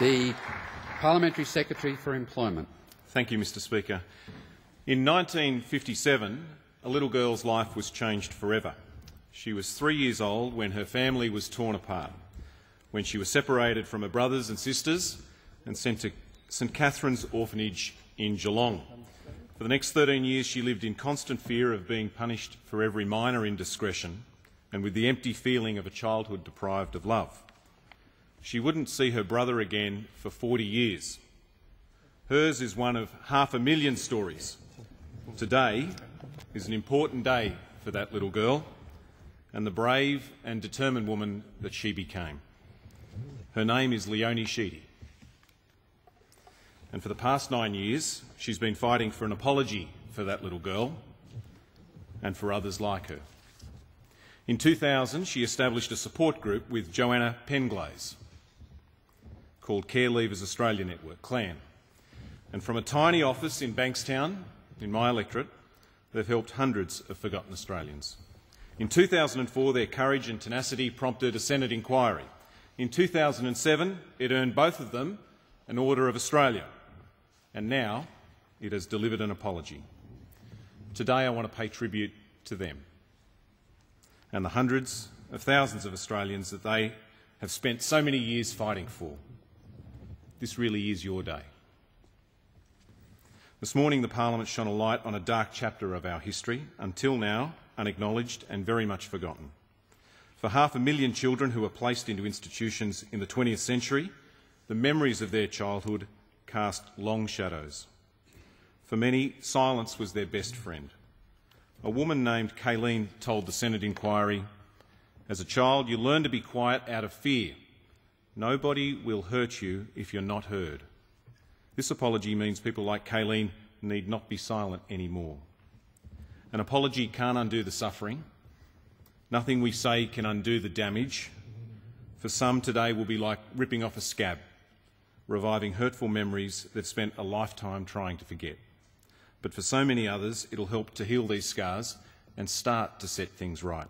The Parliamentary Secretary for Employment. Thank you, Mr Speaker. In 1957, a little girl's life was changed forever. She was 3 years old when her family was torn apart, when she was separated from her brothers and sisters and sent to St Catherine's Orphanage in Geelong. For the next 13 years, she lived in constant fear of being punished for every minor indiscretion and with the empty feeling of a childhood deprived of love. She wouldn't see her brother again for 40 years. Hers is one of 500,000 stories. Today is an important day for that little girl and the brave and determined woman that she became. Her name is Leonie Sheedy. And for the past 9 years, she's been fighting for an apology for that little girl and for others like her. In 2000, she established a support group with Joanna Penglaze called Care Leavers Australia Network, Clare. And from a tiny office in Bankstown, in my electorate, they've helped hundreds of forgotten Australians. In 2004, their courage and tenacity prompted a Senate inquiry. In 2007, it earned both of them an Order of Australia. And now it has delivered an apology. Today I want to pay tribute to them and the hundreds of thousands of Australians that they have spent so many years fighting for. This really is your day. This morning the Parliament shone a light on a dark chapter of our history, until now unacknowledged and very much forgotten. For 500,000 children who were placed into institutions in the 20th century, the memories of their childhood cast long shadows. For many, silence was their best friend. A woman named Kayleen told the Senate inquiry, "As a child, you learn to be quiet out of fear. Nobody will hurt you if you're not heard." This apology means people like Kayleen need not be silent anymore. An apology can't undo the suffering. Nothing we say can undo the damage. For some, today will be like ripping off a scab, reviving hurtful memories they've spent a lifetime trying to forget. But for so many others, it'll help to heal these scars and start to set things right.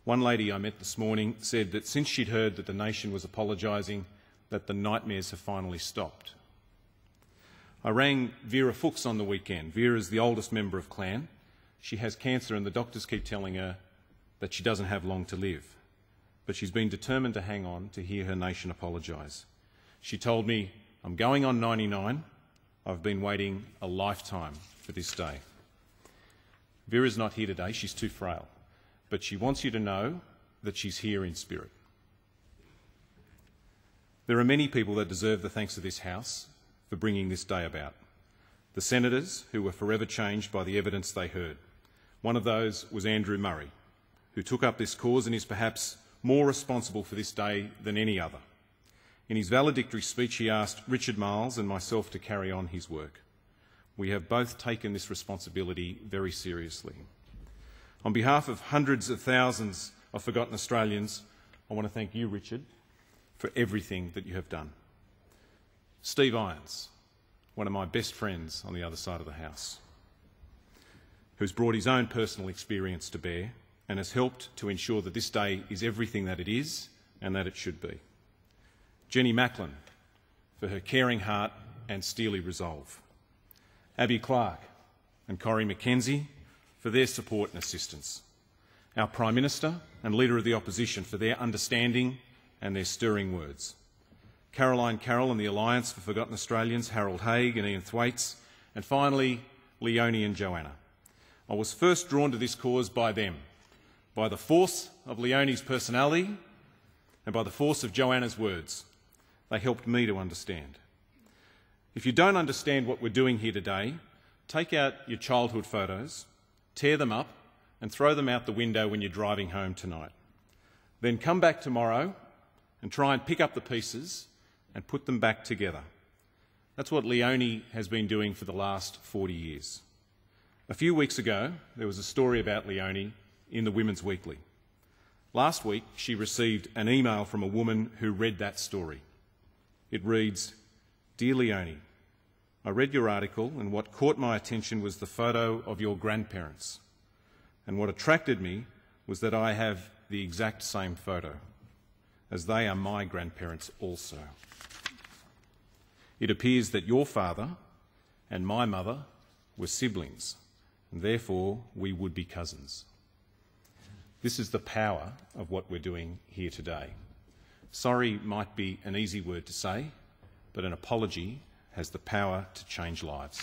One lady I met this morning said that since she'd heard that the nation was apologising, that the nightmares have finally stopped. I rang Vera Fuchs on the weekend. Vera's the oldest member of Clan. She has cancer and the doctors keep telling her that she doesn't have long to live. But she's been determined to hang on to hear her nation apologise. She told me, "I'm going on 99. I've been waiting a lifetime for this day." Vera's not here today. She's too frail. But she wants you to know that she's here in spirit. There are many people that deserve the thanks of this House for bringing this day about. The senators who were forever changed by the evidence they heard. One of those was Andrew Murray, who took up this cause and is perhaps more responsible for this day than any other. In his valedictory speech, he asked Richard Marles and myself to carry on his work. We have both taken this responsibility very seriously. On behalf of hundreds of thousands of forgotten Australians, I want to thank you, Richard, for everything that you have done. Steve Irons, one of my best friends on the other side of the House, who's brought his own personal experience to bear and has helped to ensure that this day is everything that it is and that it should be. Jenny Macklin, for her caring heart and steely resolve. Abby Clark and Corrie McKenzie, for their support and assistance. Our Prime Minister and Leader of the Opposition, for their understanding and their stirring words. Caroline Carroll and the Alliance for Forgotten Australians, Harold Haig and Ian Thwaites, and finally, Leonie and Joanna. I was first drawn to this cause by them, by the force of Leonie's personality and by the force of Joanna's words. They helped me to understand. If you don't understand what we're doing here today, take out your childhood photos, tear them up and throw them out the window when you're driving home tonight. Then come back tomorrow and try and pick up the pieces and put them back together. That's what Leonie has been doing for the last 40 years. A few weeks ago, there was a story about Leonie in the Women's Weekly. Last week, she received an email from a woman who read that story. It reads, "Dear Leonie, I read your article and what caught my attention was the photo of your grandparents. And what attracted me was that I have the exact same photo, as they are my grandparents also." It appears that your father and my mother were siblings, and therefore we would be cousins. This is the power of what we're doing here today. Sorry might be an easy word to say, but an apology has the power to change lives.